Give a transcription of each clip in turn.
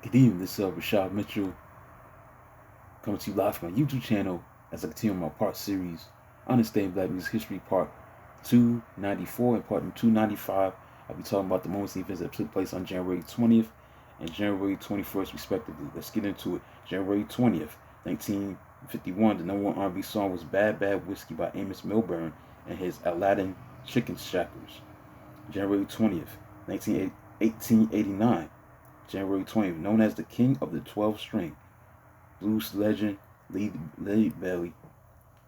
Good evening, this is Rashad Mitchell coming to you live from my YouTube channel as I continue my part series, Understanding Black Music History, Part 294 and Part 295. I'll be talking about the moments and events that took place on January 20th and January 21st, respectively. Let's get into it. January 20th, 1951, the number one R&B song was Bad Bad Whiskey by Amos Milburn and his Aladdin Chicken Shackers. January 20th, 1889. January 20th, known as the King of the 12 String, blues legend Leadbelly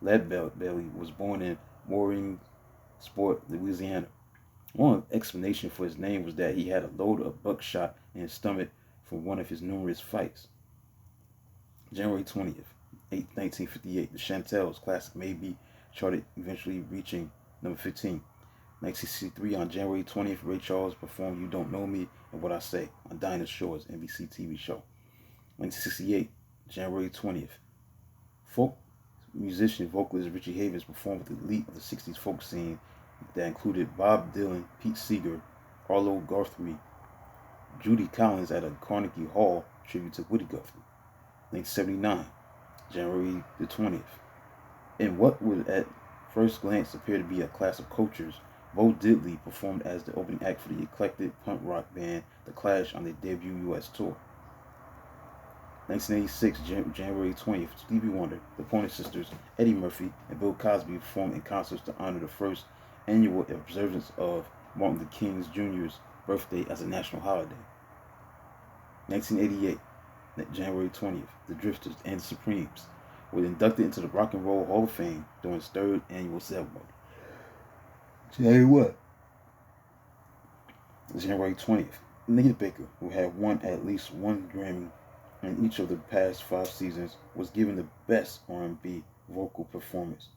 was born in Sport, Louisiana. One explanation for his name was that he had a load of buckshot in his stomach from one of his numerous fights. January 20th, 1958, the Chantels' classic Maybe charted, eventually reaching number 15. 1963, on January 20th, Ray Charles performed You Don't Know Me and What I Say on Dinah Shore's NBC TV show. 1968, January 20th, folk musician vocalist Richie Havens performed with the elite of the 60s folk scene that included Bob Dylan, Pete Seeger, Arlo Guthrie, Judy Collins at a Carnegie Hall tribute to Woody Guthrie. 1979, January the 20th. In what would at first glance appear to be a clash of cultures, Bo Diddley performed as the opening act for the eclectic punk rock band The Clash on their debut U.S. tour. 1986, January 20th, Stevie Wonder, the Pointer Sisters, Eddie Murphy, and Bill Cosby performed in concerts to honor the first annual observance of Martin Luther King Jr.'s birthday as a national holiday. 1988, January 20th, the Drifters and the Supremes were inducted into the Rock and Roll Hall of Fame during its third annual ceremony. January 20th, Anita Baker, who had won at least one Grammy in each of the past 5 seasons, was given the Best R&B Vocal Performance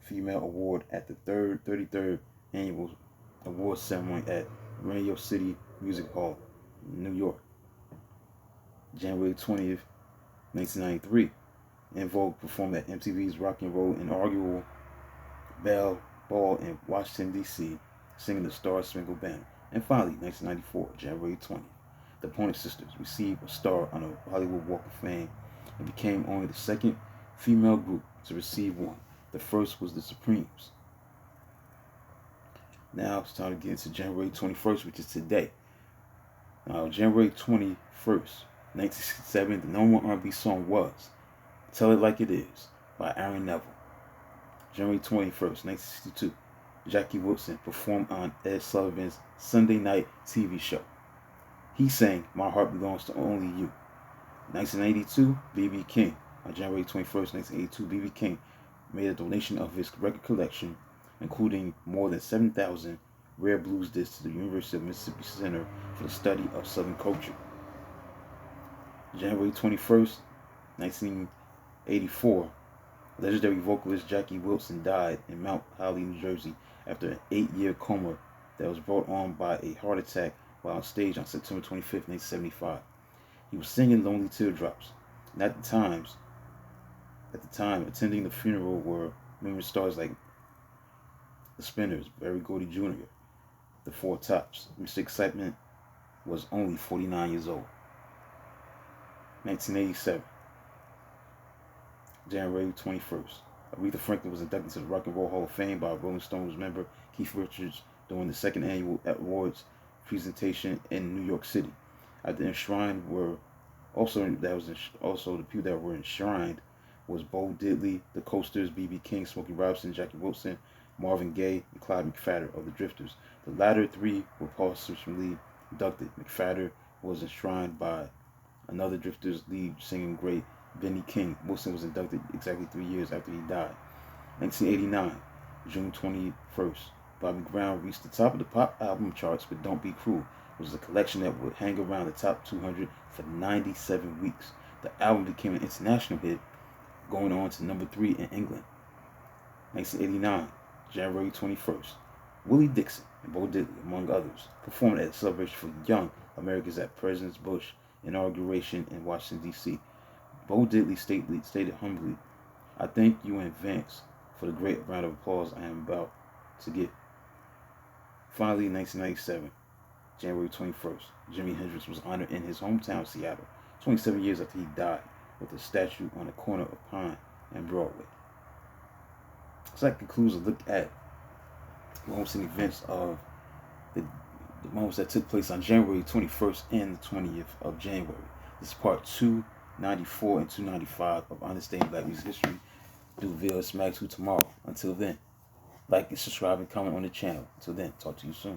Female Award at the 33rd Annual Awards Ceremony at Radio City Music Hall, New York. January 20th, 1993, En Vogue performed at MTV's Rock and Roll Inaugural Ball in Washington, D.C., singing the Star Spangled Banner. And finally, 1994, January 20th, the Pointer Sisters received a star on the Hollywood Walk of Fame and became only the second female group to receive one. The first was the Supremes. Now it's time to get into January 21st, which is today. Now, January 21st, 1967, the number one R&B song was Tell It Like It Is by Aaron Neville. January 21st, 1962, Jackie Wilson performed on Ed Sullivan's Sunday night TV show. He sang My Heart Belongs to Only You. 1982, B.B. King. On January 21st, 1982, B.B. King made a donation of his record collection, including more than 7,000 rare blues discs, to the University of Mississippi Center for the Study of Southern Culture. January 21st, 1984, legendary vocalist Jackie Wilson died in Mount Holly, New Jersey, after an 8-year coma that was brought on by a heart attack while on stage on September 25th, 1975. He was singing Lonely Teardrops, and at the time, attending the funeral were numerous stars like the Spinners, Berry Gordy Jr., the Four Tops. Mr. Excitement was only 49 years old. 1987, January 21st, Aretha Franklin was inducted to the Rock and Roll Hall of Fame by Rolling Stones member Keith Richards during the second annual awards presentation in New York City. At the enshrined were also the people that were enshrined was Bo Diddley, the Coasters, B.B. King, Smokey Robinson, Jackie Wilson, Marvin Gaye, and Clyde McPhatter of the Drifters. The latter three were posthumously inducted. McPhatter was enshrined by another Drifters lead singing great Benny King. Wilson was inducted exactly 3 years after he died. 1989, June 21st, Bobby Brown reached the top of the pop album charts with Don't Be Cruel, which was a collection that would hang around the top 200 for 97 weeks. The album became an international hit, going on to number 3 in England. 1989, January 21st, Willie Dixon and Bo Diddley, among others, performed at a celebration for young Americans at President Bush inauguration in Washington, D.C. Bo Diddley stated humbly, I thank you in advance for the great round of applause I am about to get. Finally, 1997, January 21st. Jimi Hendrix was honored in his hometown, Seattle, 27 years after he died, with a statue on the corner of Pine and Broadway. So that concludes a look at moments and events of the moments that took place on January 21st and the 20th of January. This is part 294 and 295 of Understanding Black Music History. Do video smack to tomorrow. Until then, like and subscribe and comment on the channel. Until then, talk to you soon.